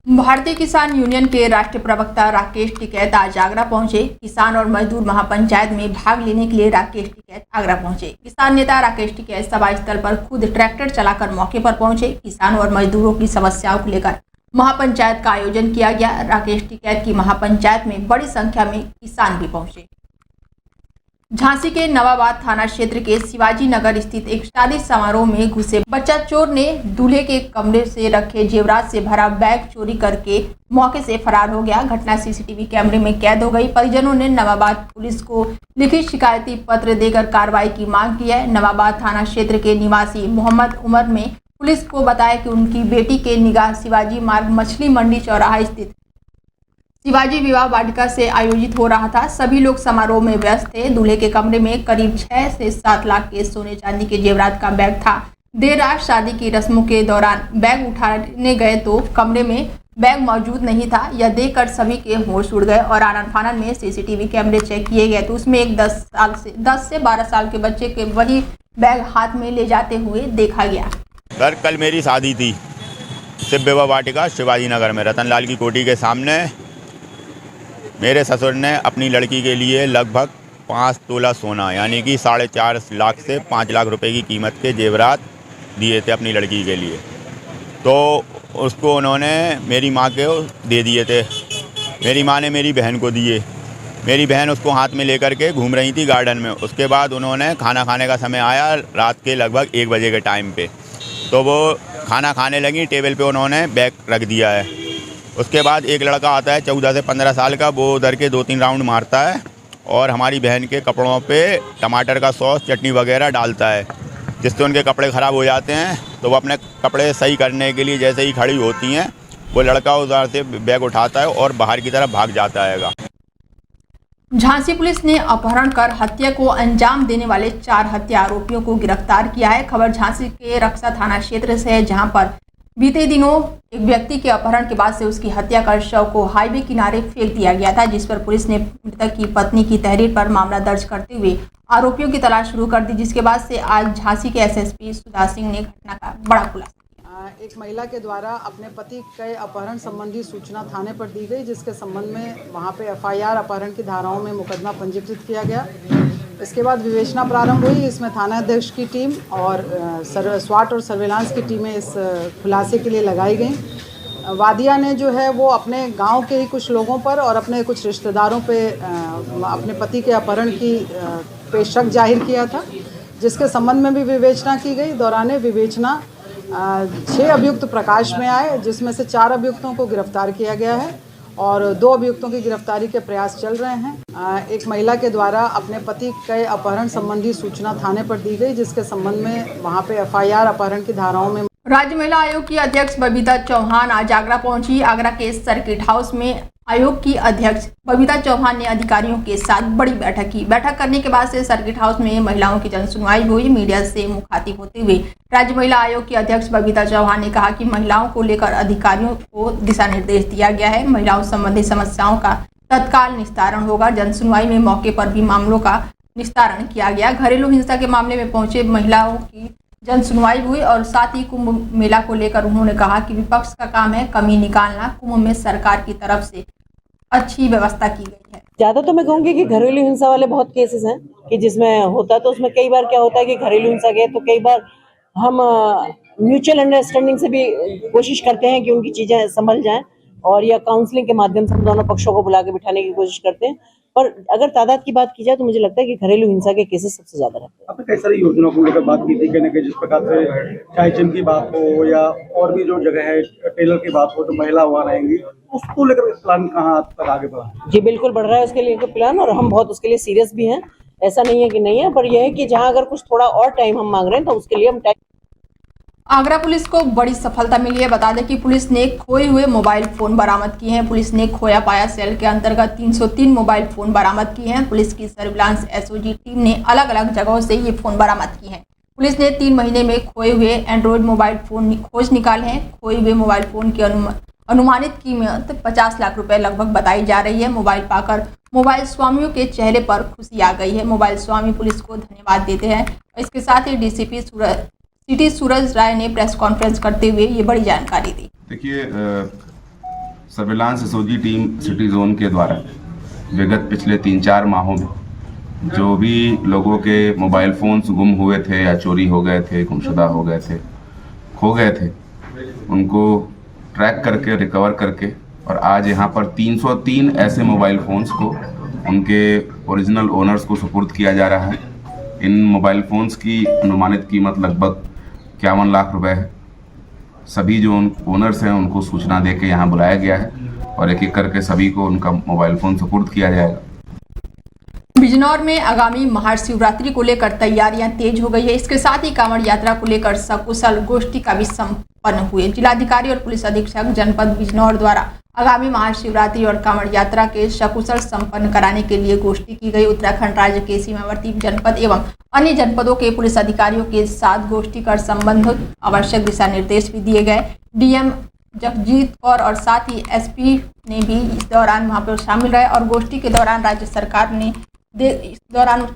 भारतीय किसान यूनियन के राष्ट्रीय प्रवक्ता राकेश टिकैत आज आगरा पहुंचे। किसान और मजदूर महापंचायत में भाग लेने के लिए राकेश टिकैत आगरा पहुंचे। किसान नेता राकेश टिकैत सभा स्थल पर खुद ट्रैक्टर चलाकर मौके पर पहुंचे। किसान और मजदूरों की समस्याओं को लेकर महापंचायत का आयोजन किया गया। राकेश टिकैत की महापंचायत में बड़ी संख्या में किसान भी पहुंचे। झांसी के नवाबाद थाना क्षेत्र के शिवाजी नगर स्थित एक शादी समारोह में घुसे बच्चा चोर ने दूल्हे के कमरे से रखे जेवरात से भरा बैग चोरी करके मौके से फरार हो गया। घटना सीसीटीवी कैमरे में कैद हो गई। परिजनों ने नवाबाद पुलिस को लिखित शिकायती पत्र देकर कार्रवाई की मांग की है। नवाबाद थाना क्षेत्र के निवासी मोहम्मद उमर ने पुलिस को बताया कि उनकी बेटी के निकाह शिवाजी मार्ग मछली मंडी चौराहा स्थित शिवाजी विवाह वाटिका से आयोजित हो रहा था। सभी लोग समारोह में व्यस्त थे। दूल्हे के कमरे में करीब 6 से 7 लाख के सोने चांदी के जेवरात का बैग था। देर रात शादी की रस्मों के दौरान बैग उठाने गए तो कमरे में बैग मौजूद नहीं था। यह देखकर सभी के होश उड़ गए और आनन फानन में सीसीटीवी कैमरे चेक किए गए तो उसमें एक 10 से 12 साल के बच्चे के वही बैग हाथ में ले जाते हुए देखा गया। सर, कल मेरी शादी थी शिव विवाह वाटिका शिवाजी नगर में रतनलाल की कोठी के सामने। मेरे ससुर ने अपनी लड़की के लिए लगभग 5 तोला सोना यानी कि 4.5 लाख से 5 लाख रुपए की कीमत के जेवरात दिए थे अपनी लड़की के लिए। तो उसको उन्होंने मेरी माँ को दे दिए थे। मेरी माँ ने मेरी बहन को दिए। मेरी बहन उसको हाथ में लेकर के घूम रही थी गार्डन में। उसके बाद उन्होंने खाना खाने का समय आया रात के लगभग 1 बजे के टाइम पे, तो वो खाना खाने लगी। टेबल पे उन्होंने बैग रख दिया है। उसके बाद एक लड़का आता है 14 से 15 साल का, वो उधर के 2-3 राउंड मारता है और हमारी बहन के कपड़ों पे टमाटर का सॉस चटनी वगैरह डालता है, जिससे उनके कपड़े ख़राब हो जाते हैं। तो वो अपने कपड़े सही करने के लिए जैसे ही खड़ी होती हैं, वो लड़का उधर से बैग उठाता है और बाहर की तरफ भाग जाता है। झांसी पुलिस ने अपहरण कर हत्या को अंजाम देने वाले 4 हत्या आरोपियों को गिरफ्तार किया है। खबर झांसी के रक्षा थाना क्षेत्र से है, जहां पर बीते दिनों एक व्यक्ति के अपहरण के बाद से उसकी हत्या कर शव को हाईवे किनारे फेंक दिया गया था, जिस पर पुलिस ने मृतक की पत्नी की तहरीर पर मामला दर्ज करते हुए आरोपियों की तलाश शुरू कर दी, जिसके बाद से आज झांसी के एसएसपी सुधा सिंह ने घटना का बड़ा खुलासा। एक महिला के द्वारा अपने पति के अपहरण संबंधी सूचना थाने पर दी गई, जिसके संबंध में वहां पे एफआईआर अपहरण की धाराओं में मुकदमा पंजीकृत किया गया। इसके बाद विवेचना प्रारंभ हुई। इसमें थाना अध्यक्ष की टीम और स्वाट और सर्विलांस की टीमें इस खुलासे के लिए लगाई गई। वादिया ने जो है वो अपने गांव के ही कुछ लोगों पर और अपने कुछ रिश्तेदारों पे अपने पति के अपहरण की पे शक जाहिर किया था, जिसके संबंध में भी विवेचना की गई। दौरान विवेचना 6 अभियुक्त प्रकाश में आए, जिसमें से 4 अभियुक्तों को गिरफ्तार किया गया है और 2 अभियुक्तों की गिरफ्तारी के प्रयास चल रहे हैं। एक महिला के द्वारा अपने पति के अपहरण संबंधी सूचना थाने पर दी गई, जिसके संबंध में वहां पे एफआईआर अपहरण की धाराओं में। राज्य महिला आयोग की अध्यक्ष बबीता चौहान आज आगरा पहुंची। आगरा के सर्किट हाउस में आयोग की अध्यक्ष बबीता चौहान ने अधिकारियों के साथ बड़ी बैठक की। बैठक करने के बाद से सर्किट हाउस में महिलाओं की जनसुनवाई हुई। मीडिया से मुखातिब होते हुए राज्य महिला आयोग की अध्यक्ष बबीता चौहान ने कहा कि महिलाओं को लेकर अधिकारियों को दिशा निर्देश दिया गया है। महिलाओं संबंधी समस्याओं का तत्काल निस्तारण होगा। जनसुनवाई में मौके पर भी मामलों का निस्तारण किया गया। घरेलू हिंसा के मामले में पहुंचे महिलाओं की जनसुनवाई हुई और साथ ही कुंभ मेला को लेकर उन्होंने कहा कि विपक्ष का काम है कमी निकालना। कुंभ में सरकार की तरफ से अच्छी व्यवस्था की गई है। ज्यादा तो मैं कहूँगी कि घरेलू हिंसा वाले बहुत केसेस हैं कि जिसमें होता है, तो उसमें कई बार क्या होता है कि घरेलू हिंसा के तो कई बार हम म्यूचुअल अंडरस्टैंडिंग से भी कोशिश करते हैं कि उनकी चीजें संभल जाएं और या काउंसलिंग के माध्यम से हम दोनों पक्षों को बुला के बिठाने की कोशिश करते हैं। पर अगर तादाद की बात की जाए तो मुझे लगता है कि घरेलू हिंसा के केसेस सबसे ज्यादा रहते हैं। आपने कई सारी योजनाओं को लेकर बात की थी, कहने के जिस प्रकार से चाहे जिम की बात हो या और भी जो जगह है टेलर की बात हो, तो महिला वहाँ रहेंगी, उसको लेकर प्लान कहाँ तक आगे बढ़ा? जी बिल्कुल बढ़ रहा है उसके लिए प्लान और हम बहुत उसके लिए सीरियस भी हैं। ऐसा नहीं है कि नहीं है, पर यह है कि जहाँ अगर कुछ थोड़ा और टाइम हम मांग रहे हैं तो उसके लिए हम टाइम। आगरा पुलिस को बड़ी सफलता मिली है। बता दें कि पुलिस ने खोए हुए मोबाइल फोन बरामद किए हैं। पुलिस ने खोया पाया सेल के अंतर्गत 303 मोबाइल फोन बरामद किए हैं। पुलिस की सर्विलांस एसओजी टीम ने अलग अलग जगहों से ये फोन बरामद किए हैं। पुलिस ने 3 महीने में खोए हुए एंड्रॉयड मोबाइल फोन खोज निकाले हैं। खोए हुए मोबाइल फोन की अनुमानित कीमत 50 लाख रुपए लगभग बताई जा रही है। मोबाइल पाकर मोबाइल स्वामियों के चेहरे पर खुशी आ गई है। मोबाइल स्वामी पुलिस को धन्यवाद देते हैं। इसके साथ ही डीसीपी सिटी सूरज राय ने प्रेस कॉन्फ्रेंस करते हुए ये बड़ी जानकारी दी। देखिए, surveillance SOG team city zone के द्वारा विगत पिछले 3-4 माहों में जो भी लोगों के मोबाइल फ़ोन्स गुम हुए थे या चोरी हो गए थे, गुमशुदा हो गए थे, खो गए थे, उनको ट्रैक करके रिकवर करके और आज यहाँ पर 303 ऐसे मोबाइल फ़ोन्स को उनके ओरिजिनल ओनर्स को सुपुर्द किया जा रहा है। इन मोबाइल फ़ोन्स की अनुमानित कीमत लगभग 51 लाख रुपए है। सभी जो ओनर्स हैं उनको सूचना दे के यहाँ बुलाया गया है और एक एक करके सभी को उनका मोबाइल फ़ोन सुपुर्द किया जाएगा। बिजनौर में आगामी महाशिवरात्रि को लेकर तैयारियां तेज हो गई है। इसके साथ ही कांवड़ यात्रा को लेकर सकुशल गोष्ठी का भी संपन्न हुए। जिलाधिकारी और पुलिस अधीक्षक जनपद बिजनौर द्वारा आगामी महाशिवरात्रि और कांवड़ यात्रा के सकुशल संपन्न कराने के लिए गोष्ठी की गई। उत्तराखंड राज्य के सीमावर्ती जनपद एवं अन्य जनपदों के पुलिस अधिकारियों के साथ गोष्ठी कर संबंधित आवश्यक दिशा निर्देश भी दिए गए। डीएम जगजीत कौर और साथ ही एसपी ने भी इस दौरान वहां पर शामिल रहे और गोष्ठी के दौरान राज्य सरकार ने इस दौरान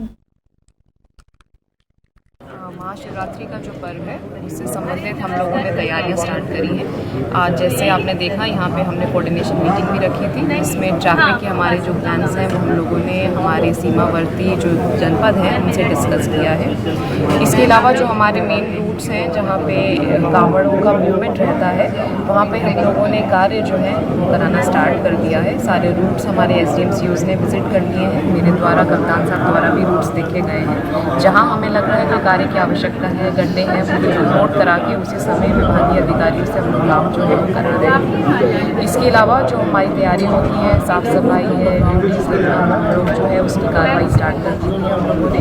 महाशिवरात्रि का जो पर्व है उससे संबंधित हम लोगों ने तैयारियां स्टार्ट करी हैं। आज जैसे आपने देखा यहाँ पे हमने कोऑर्डिनेशन मीटिंग भी रखी थी। इसमें ट्रैफिक के हमारे जो प्लान्स हैं वो हम लोगों ने हमारे सीमावर्ती जो जनपद हैं उनसे डिस्कस किया है। इसके अलावा जो हमारे मेन रूट्स हैं जहाँ पे कांवड़ों का मूवमेंट रहता है वहाँ पे हम लोगों ने कार्य जो है वो कराना स्टार्ट कर दिया है। सारे रूट्स हमारे SDMCOs ने विजिट कर लिए हैं। मेरे द्वारा कप्तान साहब द्वारा भी रूट्स देखे गए हैं। जहाँ हमें लग रहा है कि कार्य की आवश्यकता है, गड्ढे हैं, वो नोट करा के उसी समय विभागीय अधिकारियों से हम लोग काम जो है वो करा देंगे। इसके अलावा जो हमारी तैयारी होती है, साफ़ सफाई है, ड्यूटीज़ हम लोग जो है उसकी कार्रवाई स्टार्ट कर दी है हम लोगों ने।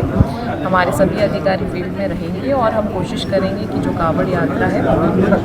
हमारे सभी अधिकारी फील्ड में रहेंगे और हम कोशिश करेंगे कि जो कांवड़ यात्रा है वो।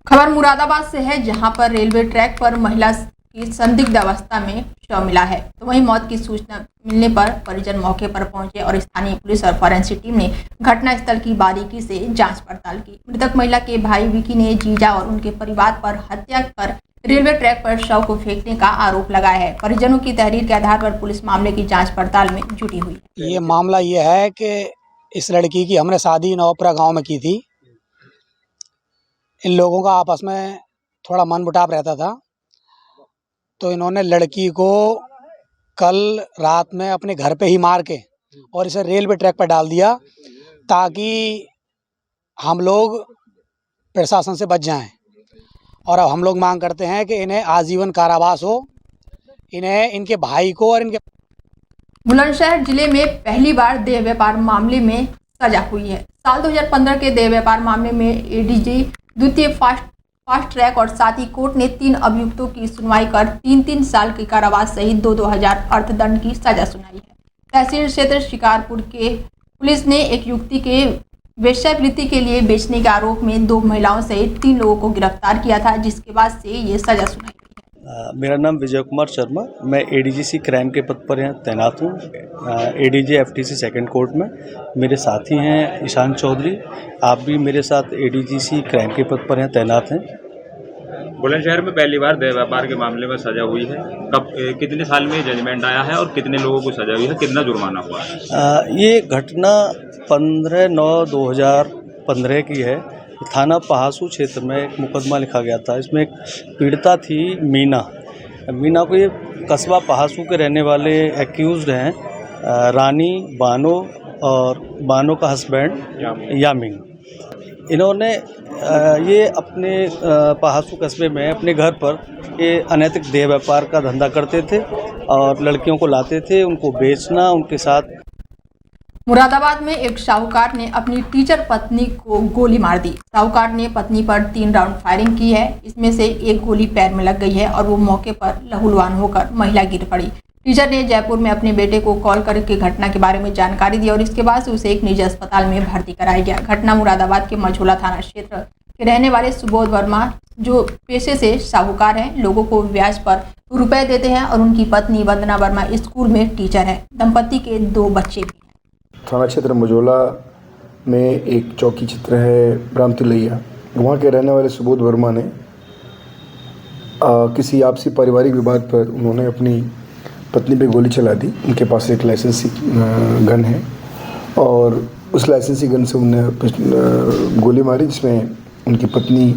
खबर मुरादाबाद से है, जहां पर रेलवे ट्रैक पर महिला की संदिग्ध अवस्था में शव मिला है। तो वहीं मौत की सूचना मिलने पर परिजन मौके पर पहुंचे और स्थानीय पुलिस और फॉरेंसिक टीम ने घटनास्थल की बारीकी से जांच पड़ताल की। मृतक महिला के भाई विकी ने जीजा और उनके परिवार पर हत्या कर रेलवे ट्रैक पर शव को फेंकने का आरोप लगाया है। परिजनों की तहरीर के आधार पर पुलिस मामले की जाँच पड़ताल में जुटी हुई है। ये मामला ये है कि इस लड़की की हमने शादी नवपुरा गाँव में की थी। इन लोगों का आपस में थोड़ा मनमुटाव रहता था, तो इन्होंने लड़की को कल रात में अपने घर पे ही मार के और इसे रेलवे ट्रैक पर डाल दिया ताकि हम लोग प्रशासन से बच जाएं। और अब हम लोग मांग करते हैं कि इन्हें आजीवन कारावास हो, इन्हें, इनके भाई को और इनके। बुलंदशहर जिले में पहली बार देह व्यापार मामले में सजा हुई है। साल 2015 के देह व्यापार मामले में एडीजी द्वितीय फास्ट ट्रैक और साथ ही कोर्ट ने 3 अभियुक्तों की सुनवाई कर 3-3 साल के कारावास सहित 2-2 हजार अर्थदंड की सजा सुनाई है। तहसील क्षेत्र शिकारपुर के पुलिस ने एक युवती के वेश्यावृत्ति के लिए बेचने के आरोप में 2 महिलाओं सहित 3 लोगों को गिरफ्तार किया था, जिसके बाद से ये सजा सुनाई गई है। मेरा नाम विजय कुमार शर्मा, मैं ADGC क्राइम के पद पर यहाँ तैनात हूँ। ADG FTC सेकंड कोर्ट में मेरे साथी हैं ईशान चौधरी, आप भी मेरे साथ ADGC क्राइम के पद पर यहाँ तैनात हैं। बुलंदशहर में पहली बार देह व्यापार के मामले में सजा हुई है। कब कितने साल में जजमेंट आया है और कितने लोगों को सजा हुई है, कितना जुर्माना हुआ है? ये घटना 15/9/2015 की है। थाना पहासू क्षेत्र में एक मुकदमा लिखा गया था। इसमें एक पीड़िता थी मीना को ये कस्बा पहासू के रहने वाले एक्यूज्ड हैं रानी, बानो और बानो का हस्बैंड यामिंग। इन्होंने ये अपने पहासू कस्बे में अपने घर पर ये अनैतिक देह व्यापार का धंधा करते थे और लड़कियों को लाते थे, उनको बेचना, उनके साथ। मुरादाबाद में एक साहूकार ने अपनी टीचर पत्नी को गोली मार दी। साहूकार ने पत्नी पर 3 राउंड फायरिंग की है। इसमें से एक गोली पैर में लग गई है और वो मौके पर लहूलुहान होकर महिला गिर पड़ी। टीचर ने जयपुर में अपने बेटे को कॉल करके घटना के बारे में जानकारी दी और इसके बाद से उसे एक निजी अस्पताल में भर्ती कराया गया। घटना मुरादाबाद के मझोला थाना क्षेत्र के रहने वाले सुबोध वर्मा, जो पेशे से साहूकार हैं, लोगों को ब्याज पर रुपए देते हैं और उनकी पत्नी वंदना वर्मा स्कूल में टीचर है। दंपति के 2 बच्चे भी हैं। थाना क्षेत्र मझोला में एक चौकी क्षेत्र है राम तिलैया, वहाँ के रहने वाले सुबोध वर्मा ने किसी आपसी पारिवारिक विवाद पर उन्होंने अपनी पत्नी पे गोली चला दी। उनके पास एक लाइसेंसी गन है और उस लाइसेंसी गन से उन्होंने गोली मारी, जिसमें उनकी पत्नी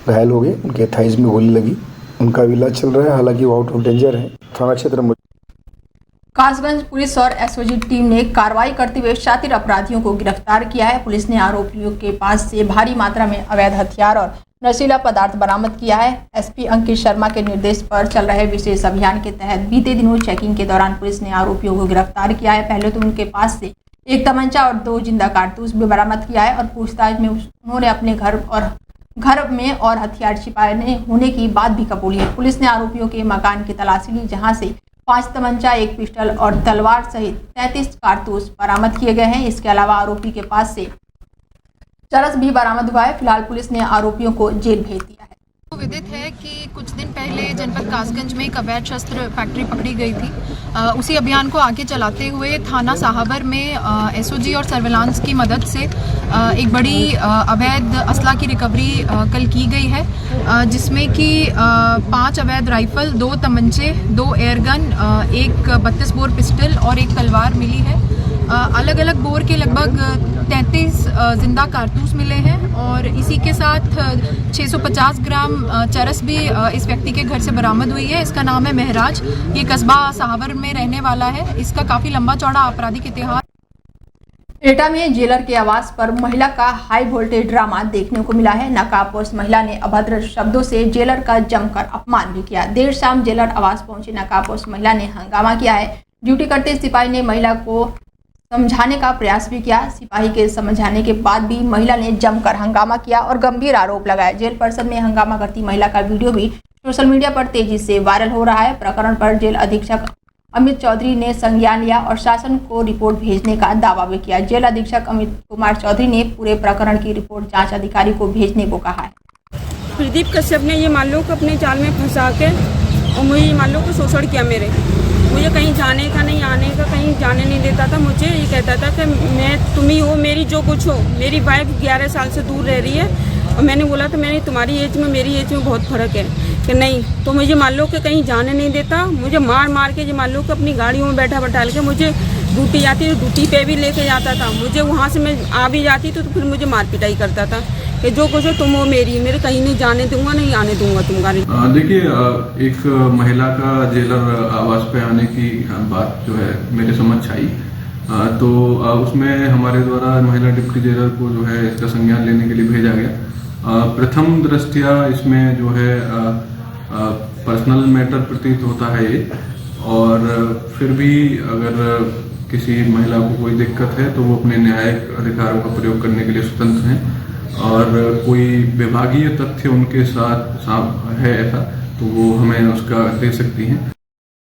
घायल हो गई। उनके थाइज में गोली लगी उनका इलाज चल रहा है, हालांकि वो आउट ऑफ डेंजर है। थाना क्षेत्र कासगंज पुलिस और एसओजी टीम ने कार्रवाई करते हुए शातिर अपराधियों को गिरफ्तार किया है। पुलिस ने आरोपियों के पास से भारी मात्रा में अवैध हथियार और नशीला पदार्थ बरामद किया है। एसपी अंकित शर्मा के निर्देश पर चल रहे विशेष अभियान के तहत बीते दिनों चेकिंग के दौरान पुलिस ने आरोपियों को गिरफ्तार किया है। पहले तो उनके पास से एक तमंचा और 2 जिंदा कारतूस भी बरामद किया है और पूछताछ में उन्होंने अपने घर में और हथियार छिपाने होने की बात भी कबूली है। पुलिस ने आरोपियों के मकान की तलाशी ली, जहां से 5 तमंचा, 1 पिस्टल और तलवार सहित 33 कारतूस बरामद किए गए हैं। इसके अलावा आरोपी के पास से चरस भी बरामद हुआ है। फिलहाल पुलिस ने आरोपियों को जेल भेज दिया है। विदित है कि कुछ दिन पहले जनपद कासगंज में एक अवैध शस्त्र फैक्ट्री पकड़ी गई थी। उसी अभियान को आगे चलाते हुए थाना साहबर में एसओजी और सर्विलांस की मदद से एक बड़ी अवैध असला की रिकवरी कल की गई है, जिसमें कि 5 अवैध राइफल, 2 तमंचे, 2 एयरगन, 1 32 बोर पिस्टल और 1 तलवार मिली है। अलग अलग बोर के लगभग 33 जिंदा कारतूस मिले हैं और इसी के साथ 650 ग्राम चरस भी इस व्यक्ति के घर से बरामद हुई है। इसका नाम है महराज। ये कस्बा साहबर में रहने वाला है। इसका काफ़ी लंबा चौड़ा आपराधिक इतिहास। एटा में जेलर के आवास पर महिला का हाई वोल्टेज ड्रामा देखने को मिला है। नकाबपोश महिला ने अभद्र शब्दों से जेलर का जमकर अपमान भी किया। देर शाम जेलर आवास पहुंची नकाबपोश महिला ने हंगामा किया है। ड्यूटी करते सिपाही ने महिला को समझाने का प्रयास भी किया। सिपाही के समझाने के बाद भी महिला ने जमकर हंगामा किया और गंभीर आरोप लगाया। जेल परिसर में हंगामा करती महिला का वीडियो भी सोशल मीडिया पर तेजी से वायरल हो रहा है। प्रकरण पर जेल अधीक्षक अमित चौधरी ने संज्ञान लिया और शासन को रिपोर्ट भेजने का दावा भी किया। जेल अधीक्षक अमित कुमार चौधरी ने पूरे प्रकरण की रिपोर्ट जांच अधिकारी को भेजने को कहा है। प्रदीप कश्यप ने ये मान लो कि अपने जाल में फंसा के और मुझे ये मान लो कि शोषण किया। मुझे कहीं जाने का नहीं, आने का कहीं जाने नहीं देता था। मुझे ये कहता था कि मैं तुम ही हो, मेरी जो कुछ हो। मेरी वाइफ 11 साल से दूर रह रही है और मैंने बोला था मैंने तुम्हारी एज में मेरी एज में बहुत फ़र्क है कि नहीं, तो मुझे मान लो कि कहीं जाने नहीं देता। मुझे मार के जो मान लो कि अपनी गाड़ियों में बैठा के मुझे ड्यूटी जाती तो ड्यूटी पे भी लेके जाता था। मुझे वहाँ से मैं आ भी जाती तो फिर मुझे मार पिटाई करता था कि जो कुछ हो तुम हो मेरी, मेरे कहीं नहीं जाने दूंगा, नहीं आने दूंगा तुम्हारे। देखिए, एक महिला का जेलर आवास पे आने की बात जो है मेरे समझ आई, तो उसमें हमारे द्वारा महिला डिप्टी जेलर को जो है इसका संज्ञान लेने के लिए भेजा गया। प्रथम दृष्टया इसमें जो है पर्सनल मैटर प्रतीत होता है ये, और फिर भी अगर किसी महिला को कोई दिक्कत है तो वो अपने न्यायिक अधिकारों का प्रयोग करने के लिए स्वतंत्र हैं, और कोई विभागीय तथ्य उनके साथ है ऐसा तो वो हमें उसका दे सकती हैं।